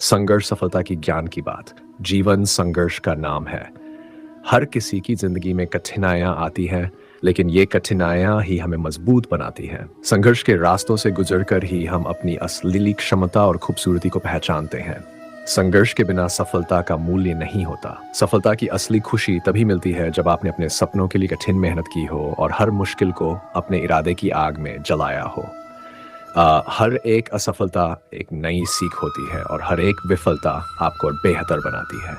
संघर्ष सफलता की ज्ञान की बात। जीवन संघर्ष का नाम है। हर किसी की जिंदगी में कठिनाइयां आती हैं, लेकिन ये कठिनाइयां ही हमें मजबूत बनाती हैं। संघर्ष के रास्तों से गुजरकर ही हम अपनी असली क्षमता और खूबसूरती को पहचानते हैं। संघर्ष के बिना सफलता का मूल्य नहीं होता। सफलता की असली खुशी तभी मिलती है जब आपने अपने सपनों के लिए कठिन मेहनत की हो और हर मुश्किल को अपने इरादे की आग में जलाया हो। हर एक असफलता एक नई सीख होती है और हर एक विफलता आपको बेहतर बनाती है।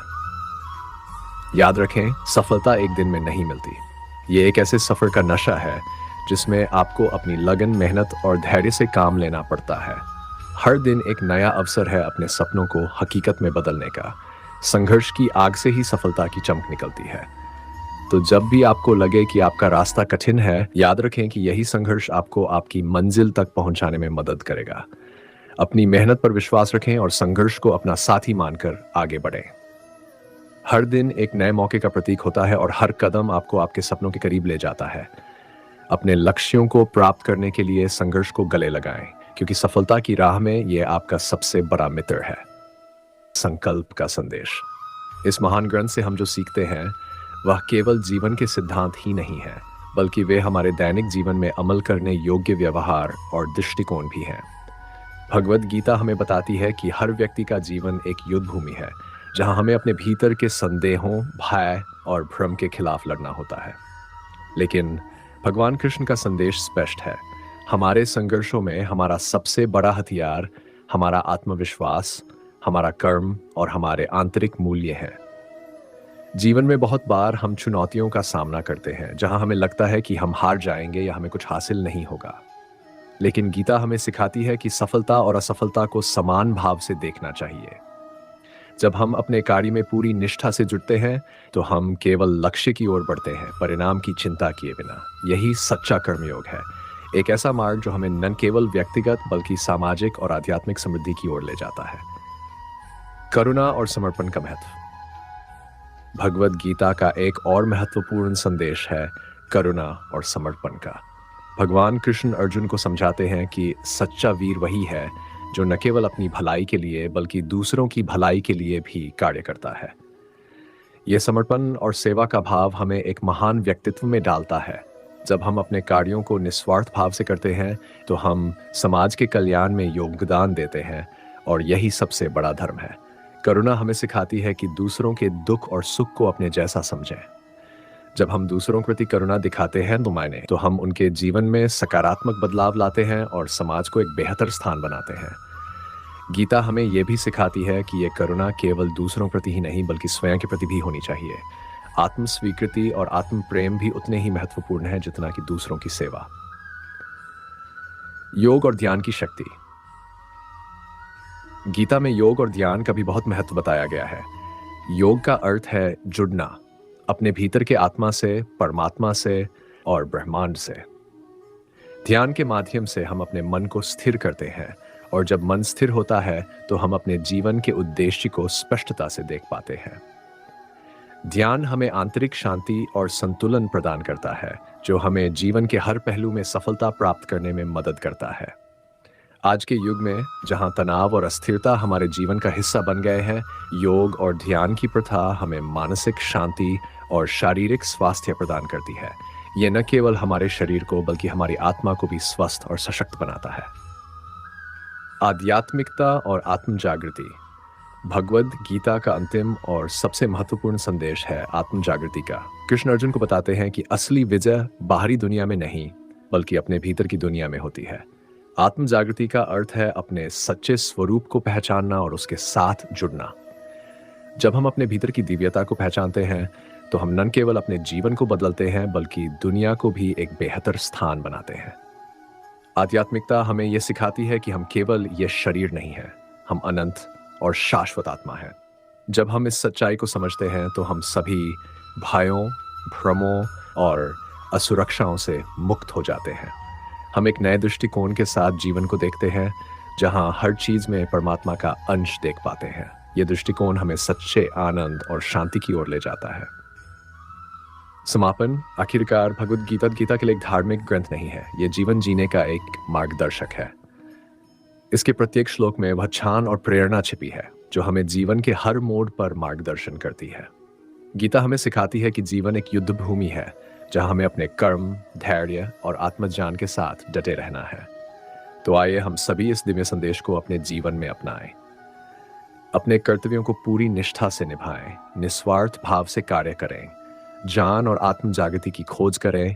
याद रखें, सफलता एक दिन में नहीं मिलती। ये एक ऐसे सफर का नशा है जिसमें आपको अपनी लगन, मेहनत और धैर्य से काम लेना पड़ता है। हर दिन एक नया अवसर है अपने सपनों को हकीकत में बदलने का। संघर्ष की आग से ही सफलता की चमक निकलती है। तो जब भी आपको लगे कि आपका रास्ता कठिन है, याद रखें कि यही संघर्ष आपको आपकी मंजिल तक पहुंचाने में मदद करेगा। अपनी मेहनत पर विश्वास रखें और संघर्ष को अपना साथी मानकर आगे बढ़ें। हर दिन एक नए मौके का प्रतीक होता है और हर कदम आपको आपके सपनों के करीब ले जाता है। अपने लक्ष्यों को प्राप्त करने के लिए संघर्ष को गले लगाएं, क्योंकि सफलता की राह में यह आपका सबसे बड़ा मित्र है। संकल्प का संदेश। इस महान ग्रंथ से हम जो सीखते हैं वह केवल जीवन के सिद्धांत ही नहीं है, बल्कि वे हमारे दैनिक जीवन में अमल करने योग्य व्यवहार और दृष्टिकोण भी हैं। भगवद गीता हमें बताती है कि हर व्यक्ति का जीवन एक युद्ध भूमि है, जहां हमें अपने भीतर के संदेहों, भय और भ्रम के खिलाफ लड़ना होता है। लेकिन भगवान कृष्ण का संदेश स्पष्ट है। हमारे संघर्षों में हमारा सबसे बड़ा हथियार हमारा आत्मविश्वास, हमारा कर्म और हमारे आंतरिक मूल्य है। जीवन में बहुत बार हम चुनौतियों का सामना करते हैं जहां हमें लगता है कि हम हार जाएंगे या हमें कुछ हासिल नहीं होगा। लेकिन गीता हमें सिखाती है कि सफलता और असफलता को समान भाव से देखना चाहिए। जब हम अपने कार्य में पूरी निष्ठा से जुटते हैं तो हम केवल लक्ष्य की ओर बढ़ते हैं, परिणाम की चिंता किए बिना। यही सच्चा कर्मयोग है, एक ऐसा मार्ग जो हमें न केवल व्यक्तिगत बल्कि सामाजिक और आध्यात्मिक समृद्धि की ओर ले जाता है। करुणा और समर्पण का महत्व। भगवद गीता का एक और महत्वपूर्ण संदेश है करुणा और समर्पण का। भगवान कृष्ण अर्जुन को समझाते हैं कि सच्चा वीर वही है जो न केवल अपनी भलाई के लिए बल्कि दूसरों की भलाई के लिए भी कार्य करता है। यह समर्पण और सेवा का भाव हमें एक महान व्यक्तित्व में डालता है। जब हम अपने कार्यों को निस्वार्थ भाव से करते हैं तो हम समाज के कल्याण में योगदान देते हैं, और यही सबसे बड़ा धर्म है। करुणा हमें सिखाती है कि दूसरों के दुख और सुख को अपने जैसा समझें। जब हम दूसरों के प्रति करुणा दिखाते हैं तो हम उनके जीवन में सकारात्मक बदलाव लाते हैं और समाज को एक बेहतर स्थान बनाते हैं। गीता हमें यह भी सिखाती है कि यह करुणा केवल दूसरों प्रति ही नहीं बल्कि स्वयं के प्रति भी होनी चाहिए। आत्म स्वीकृति और आत्म प्रेम भी उतने ही महत्वपूर्ण है जितना कि दूसरों की सेवा। योग और ध्यान की शक्ति। गीता में योग और ध्यान का भी बहुत महत्व बताया गया है। योग का अर्थ है जुड़ना अपने भीतर के आत्मा से, परमात्मा से और ब्रह्मांड से। ध्यान के माध्यम से हम अपने मन को स्थिर करते हैं, और जब मन स्थिर होता है तो हम अपने जीवन के उद्देश्य को स्पष्टता से देख पाते हैं। ध्यान हमें आंतरिक शांति और संतुलन प्रदान करता है, जो हमें जीवन के हर पहलू में सफलता प्राप्त करने में मदद करता है। आज के युग में जहां तनाव और अस्थिरता हमारे जीवन का हिस्सा बन गए हैं, योग और ध्यान की प्रथा हमें मानसिक शांति और शारीरिक स्वास्थ्य प्रदान करती है। यह न केवल हमारे शरीर को बल्कि हमारी आत्मा को भी स्वस्थ और सशक्त बनाता है। आध्यात्मिकता और आत्म जागृति। भगवद गीता का अंतिम और सबसे महत्वपूर्ण संदेश है आत्म जागृति का। कृष्ण अर्जुन को बताते हैं कि असली विजय बाहरी दुनिया में नहीं बल्कि अपने भीतर की दुनिया में होती है। आत्म जागृति का अर्थ है अपने सच्चे स्वरूप को पहचानना और उसके साथ जुड़ना। जब हम अपने भीतर की दिव्यता को पहचानते हैं तो हम न केवल अपने जीवन को बदलते हैं बल्कि दुनिया को भी एक बेहतर स्थान बनाते हैं। आध्यात्मिकता हमें यह सिखाती है कि हम केवल यह शरीर नहीं हैं, हम अनंत और शाश्वत आत्मा हैं। जब हम इस सच्चाई को समझते हैं तो हम सभी भयों, भ्रमों और असुरक्षाओं से मुक्त हो जाते हैं। हम एक नए दृष्टिकोण के साथ जीवन को देखते हैं, जहां हर चीज में परमात्मा का अंश देख पाते हैं। यह दृष्टिकोण हमें सच्चे आनंद और शांति की ओर ले जाता है। समापन। आखिरकार भगवद गीता के लिए एक धार्मिक ग्रंथ नहीं है, यह जीवन जीने का एक मार्गदर्शक है। इसके प्रत्येक श्लोक में वह छान और प्रेरणा छिपी है। जो हमें जीवन के हर मोड़ पर मार्गदर्शन करती है। गीता हमें सिखाती है कि जीवन एक युद्ध भूमि है, जहां हमें अपने कर्म, धैर्य और आत्मज्ञान के साथ डटे रहना है। तो आइए हम सभी इस दिव्य संदेश को अपने जीवन में अपनाएं। अपने कर्तव्यों को पूरी निष्ठा से निभाएं, निस्वार्थ भाव से कार्य करें, ज्ञान और आत्म जागृति की खोज करें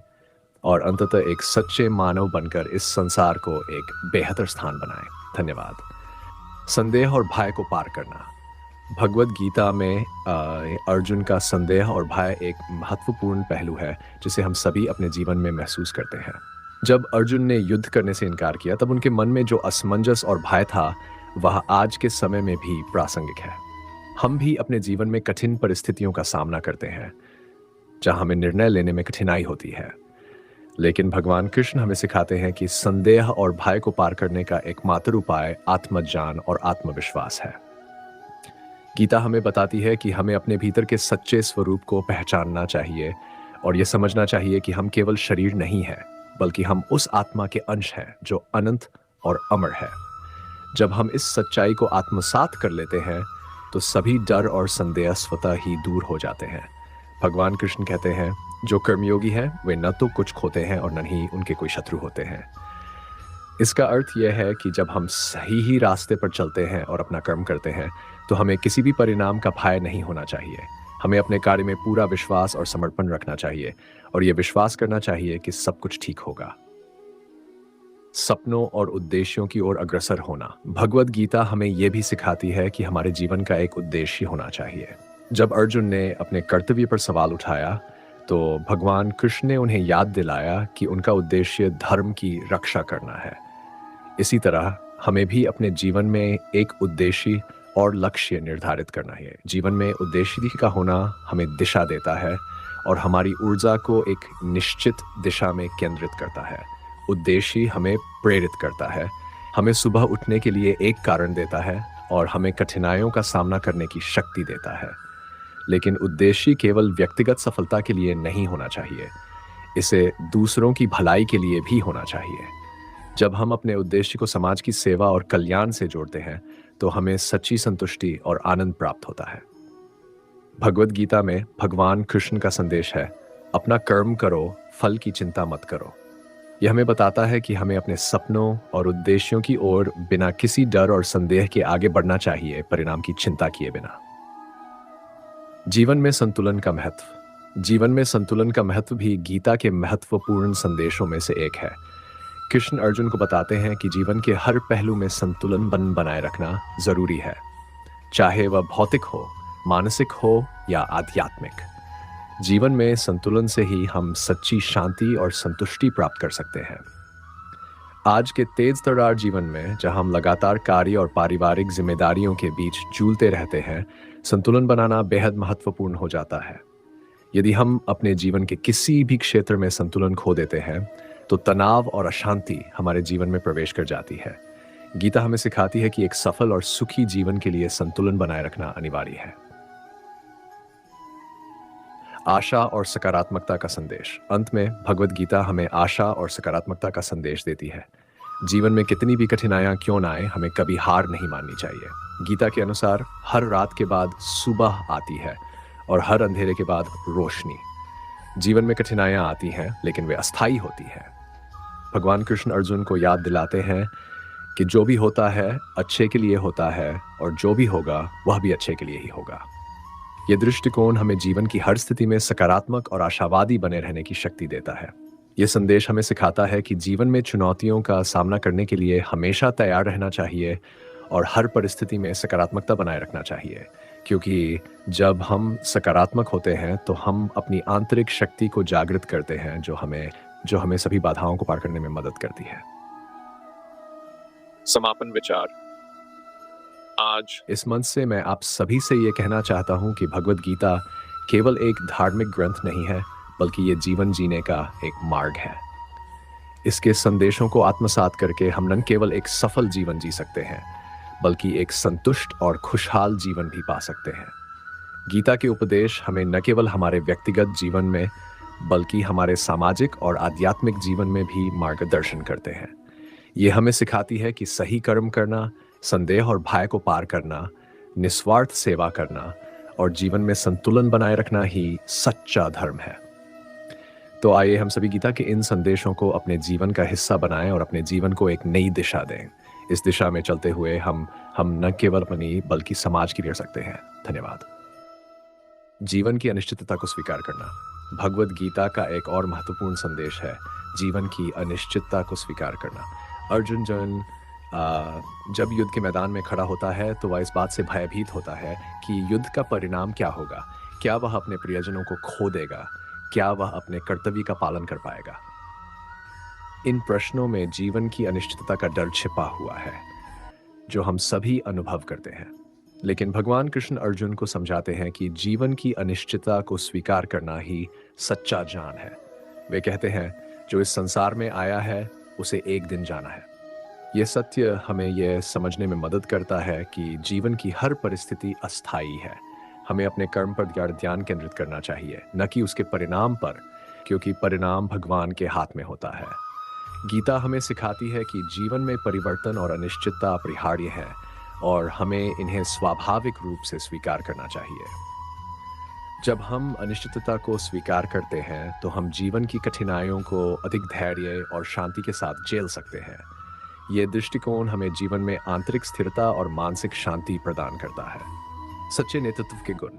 और अंततः एक सच्चे मानव बनकर इस संसार को एक बेहतर स्थान बनाएं। धन्यवाद। संदेह और भय को पार करना। भगवद गीता में अर्जुन का संदेह और भय एक महत्वपूर्ण पहलू है जिसे हम सभी अपने जीवन में महसूस करते हैं। जब अर्जुन ने युद्ध करने से इनकार किया तब उनके मन में जो असमंजस और भय था वह आज के समय में भी प्रासंगिक है। हम भी अपने जीवन में कठिन परिस्थितियों का सामना करते हैं जहां हमें निर्णय लेने में कठिनाई होती है, लेकिन भगवान कृष्ण हमें सिखाते हैं कि संदेह और भय को पार करने का एकमात्र उपाय आत्मज्ञान और आत्मविश्वास है। गीता हमें बताती है कि हमें अपने भीतर के सच्चे स्वरूप को पहचानना चाहिए और यह समझना चाहिए कि हम केवल शरीर नहीं हैं, बल्कि हम उस आत्मा के अंश हैं जो अनंत और अमर है। जब हम इस सच्चाई को आत्मसात कर लेते हैं तो सभी डर और संदेह स्वतः ही दूर हो जाते हैं। भगवान कृष्ण कहते हैं, जो कर्मयोगी हैं वे न तो कुछ खोते हैं और न ही उनके कोई शत्रु होते हैं। इसका अर्थ यह है कि जब हम सही ही रास्ते पर चलते हैं और अपना कर्म करते हैं तो हमें किसी भी परिणाम का भय नहीं होना चाहिए। हमें अपने कार्य में पूरा विश्वास और समर्पण रखना चाहिए और यह विश्वास करना चाहिए कि सब कुछ ठीक होगा। सपनों और उद्देश्यों की ओर अग्रसर होना। भगवद गीता हमें यह भी सिखाती है कि हमारे जीवन का एक उद्देश्य होना चाहिए। जब अर्जुन ने अपने कर्तव्य पर सवाल उठाया तो भगवान कृष्ण ने उन्हें याद दिलाया कि उनका उद्देश्य धर्म की रक्षा करना है। इसी तरह हमें भी अपने जीवन में एक उद्देश्य और लक्ष्य निर्धारित करना है। जीवन में उद्देश्य का होना हमें दिशा देता है और हमारी ऊर्जा को एक निश्चित दिशा में केंद्रित करता है। उद्देश्य हमें प्रेरित करता है, हमें सुबह उठने के लिए एक कारण देता है और हमें कठिनाइयों का सामना करने की शक्ति देता है। लेकिन उद्देश्य केवल व्यक्तिगत सफलता के लिए नहीं होना चाहिए, इसे दूसरों की भलाई के लिए भी होना चाहिए। जब हम अपने उद्देश्य को समाज की सेवा और कल्याण से जोड़ते हैं तो हमें सच्ची संतुष्टि और आनंद प्राप्त होता है। भगवद गीता में भगवान कृष्ण का संदेश है, अपना कर्म करो, फल की चिंता मत करो। यह हमें बताता है कि हमें अपने सपनों और उद्देश्यों की ओर बिना किसी डर और संदेह के आगे बढ़ना चाहिए, परिणाम की चिंता किए बिना। जीवन में संतुलन का महत्व। जीवन में संतुलन का महत्व भी गीता के महत्वपूर्ण संदेशों में से एक है। कृष्ण अर्जुन को बताते हैं कि जीवन के हर पहलू में संतुलन बनाए रखना जरूरी है, चाहे वह भौतिक हो, मानसिक हो या आध्यात्मिक। जीवन में संतुलन से ही हम सच्ची शांति और संतुष्टि प्राप्त कर सकते हैं। आज के तेज तड़ार जीवन में जहां हम लगातार कार्य और पारिवारिक जिम्मेदारियों के बीच जूझते रहते हैं, संतुलन बनाना बेहद महत्वपूर्ण हो जाता है। यदि हम अपने जीवन के किसी भी क्षेत्र में संतुलन खो देते हैं तो तनाव और अशांति हमारे जीवन में प्रवेश कर जाती है। गीता हमें सिखाती है कि एक सफल और सुखी जीवन के लिए संतुलन बनाए रखना अनिवार्य है। आशा और सकारात्मकता का संदेश। अंत में भगवद गीता हमें आशा और सकारात्मकता का संदेश देती है। जीवन में कितनी भी कठिनाइयां क्यों ना आए, हमें कभी हार नहीं माननी चाहिए। गीता के अनुसार हर रात के बाद सुबह आती है और हर अंधेरे के बाद रोशनी। जीवन में कठिनाइयां आती हैं लेकिन वे अस्थायी होती हैं। भगवान कृष्ण अर्जुन को याद दिलाते हैं कि जो भी होता है अच्छे के लिए होता है और जो भी होगा वह भी अच्छे के लिए ही होगा। यह दृष्टिकोण हमें जीवन की हर स्थिति में सकारात्मक और आशावादी बने रहने की शक्ति देता है। यह संदेश हमें सिखाता है कि जीवन में चुनौतियों का सामना करने के लिए हमेशा तैयार रहना चाहिए और हर परिस्थिति में सकारात्मकता बनाए रखना चाहिए, क्योंकि जब हम सकारात्मक होते हैं तो हम अपनी आंतरिक शक्ति को जागृत करते हैं जो हमें सभी बाधाओं को पार करने में मदद करती है। समापन विचार। आज इस मंच से मैं आप सभी से ये कहना चाहता हूँ कि भगवद गीता केवल एक धार्मिक ग्रंथ नहीं है, बल्कि ये जीवन जीने का एक मार्ग है। इसके संदेशों को आत्मसात करके हम न केवल एक सफल जीवन जी सकते हैं, बल्कि एक संतुष्ट और खुशहाल जीवन भी पा सकते हैं। गीता के उपदेश हमें न केवल हमारे व्यक्तिगत जीवन में, बल्कि हमारे सामाजिक और आध्यात्मिक जीवन में भी मार्गदर्शन करते हैं। ये हमें सिखाती है कि सही कर्म करना, संदेह और भय को पार करना, निस्वार्थ सेवा करना और जीवन में संतुलन बनाए रखना ही सच्चा धर्म है। तो आइए हम सभी गीता के इन संदेशों को अपने जीवन का हिस्सा बनाएं और अपने जीवन को एक नई दिशा दें। इस दिशा में चलते हुए हम न केवल अपनी बल्कि समाज की भी कर सकते हैं। धन्यवाद। जीवन की अनिश्चितता को स्वीकार करना। भगवद गीता का एक और महत्वपूर्ण संदेश है जीवन की अनिश्चितता को स्वीकार करना। अर्जुन जब युद्ध के मैदान में खड़ा होता है तो वह इस बात से भयभीत होता है कि युद्ध का परिणाम क्या होगा। क्या वह अपने प्रियजनों को खो देगा? क्या वह अपने कर्तव्य का पालन कर पाएगा? इन प्रश्नों में जीवन की अनिश्चितता का डर छिपा हुआ है जो हम सभी अनुभव करते हैं। लेकिन भगवान कृष्ण अर्जुन को समझाते हैं कि जीवन की अनिश्चितता को स्वीकार करना ही सच्चा जान है। वे कहते हैं जो इस संसार में आया है उसे एक दिन जाना है। यह सत्य हमें यह समझने में मदद करता है कि जीवन की हर परिस्थिति अस्थायी है। हमें अपने कर्म पर ध्यान केंद्रित करना चाहिए, न कि उसके परिणाम पर, क्योंकि परिणाम भगवान के हाथ में होता है। गीता हमें सिखाती है कि जीवन में परिवर्तन और अनिश्चितता अपरिहार्य है और हमें इन्हें स्वाभाविक रूप से स्वीकार करना चाहिए। जब हम अनिश्चितता को स्वीकार करते हैं तो हम जीवन की कठिनाइयों को अधिक धैर्य और शांति के साथ झेल सकते हैं। यह दृष्टिकोण हमें जीवन में आंतरिक स्थिरता और मानसिक शांति प्रदान करता है। सच्चे नेतृत्व के गुण।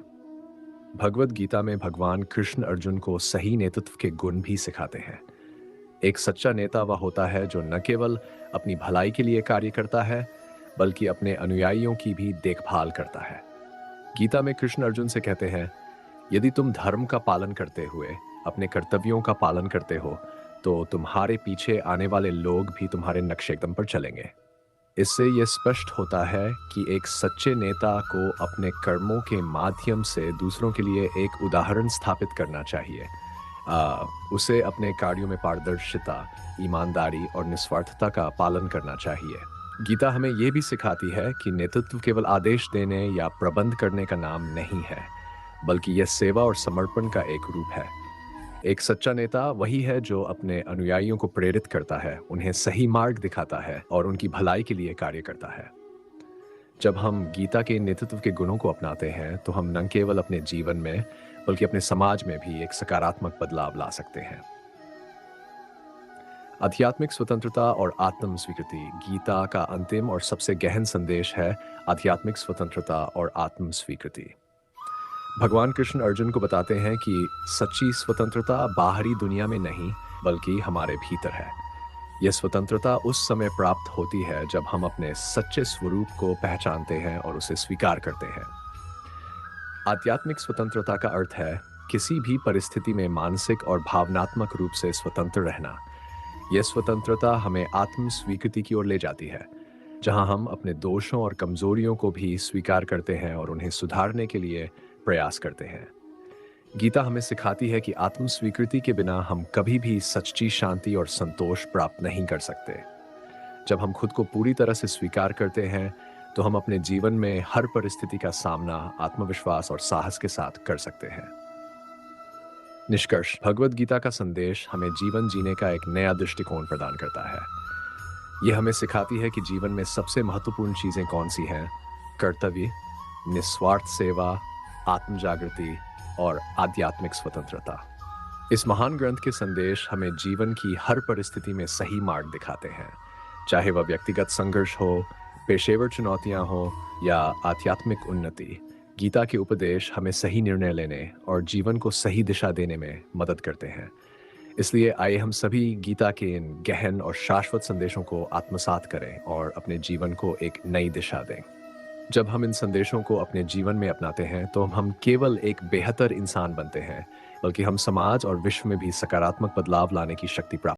भगवद गीता में भगवान कृष्ण अर्जुन को सही नेतृत्व के गुण भी सिखाते हैं। एक सच्चा नेता वह होता है जो न केवल अपनी भलाई के लिए कार्य करता है बल्कि अपने अनुयायियों की भी देखभाल करता है। गीता में कृष्ण अर्जुन से कहते हैं, यदि तुम धर्म का पालन करते हुए अपने कर्तव्यों का पालन करते हो तो तुम्हारे पीछे आने वाले लोग भी तुम्हारे नक्शे कदम पर चलेंगे। इससे यह स्पष्ट होता है कि एक सच्चे नेता को अपने कर्मों के माध्यम से दूसरों के लिए एक उदाहरण स्थापित करना चाहिए। उसे अपने कार्यों में पारदर्शिता, ईमानदारी और निस्वार्थता का पालन करना चाहिए। गीता हमें यह भी सिखाती है कि नेतृत्व केवल आदेश देने या प्रबंध करने का नाम नहीं है, बल्कि यह सेवा और समर्पण का एक रूप है। एक सच्चा नेता वही है जो अपने अनुयायियों को प्रेरित करता है, उन्हें सही मार्ग दिखाता है और उनकी भलाई के लिए कार्य करता है। जब हम गीता के नेतृत्व के गुणों को अपनाते हैं तो हम न केवल अपने जीवन में बल्कि अपने समाज में भी एक सकारात्मक बदलाव ला सकते हैं। आध्यात्मिक स्वतंत्रता और आत्म स्वीकृति। गीता का अंतिम और सबसे गहन संदेश है आध्यात्मिक स्वतंत्रता और आत्म स्वीकृति। भगवान कृष्ण अर्जुन को बताते हैं कि सच्ची स्वतंत्रता बाहरी दुनिया में नहीं बल्कि हमारे भीतर है। यह स्वतंत्रता उस समय प्राप्त होती है जब हम अपने सच्चे स्वरूप को पहचानते हैं और उसे स्वीकार करते हैं। आध्यात्मिक स्वतंत्रता का अर्थ है किसी भी परिस्थिति में मानसिक और भावनात्मक रूप से स्वतंत्र रहना। यह स्वतंत्रता हमें आत्म स्वीकृति की ओर ले जाती है, जहां हम अपने दोषों और कमजोरियों को भी स्वीकार करते हैं और उन्हें सुधारने के लिए प्रयास करते हैं। गीता हमें सिखाती है कि आत्म स्वीकृति के बिना हम कभी भी सच्ची शांति और संतोष प्राप्त नहीं कर सकते। जब हम खुद को पूरी तरह से स्वीकार करते हैं तो हम अपने जीवन में हर परिस्थिति का सामना आत्मविश्वास और साहस के साथ कर सकते हैं। निष्कर्ष। भगवद गीता का संदेश हमें जीवन जीने का एक नया दृष्टिकोण प्रदान करता है। यह हमें सिखाती है कि जीवन में सबसे महत्वपूर्ण चीजें कौन सी हैं: कर्तव्य, निस्वार्थ सेवा, आत्म जागृति और आध्यात्मिक स्वतंत्रता। इस महान ग्रंथ के संदेश हमें जीवन की हर परिस्थिति में सही मार्ग दिखाते हैं, चाहे वह व्यक्तिगत संघर्ष हो, पेशेवर चुनौतियां हो या आध्यात्मिक उन्नति। गीता के उपदेश हमें सही निर्णय लेने और जीवन को सही दिशा देने में मदद करते हैं। इसलिए आइए हम सभी गीता के इन गहन और शाश्वत संदेशों को आत्मसात करें और अपने जीवन को एक नई दिशा दें। जब हम इन संदेशों को अपने जीवन में अपनाते हैं तो हम केवल एक बेहतर इंसान बनते हैं, बल्कि हम समाज और विश्व में भी सकारात्मक बदलाव लाने की शक्ति प्राप्त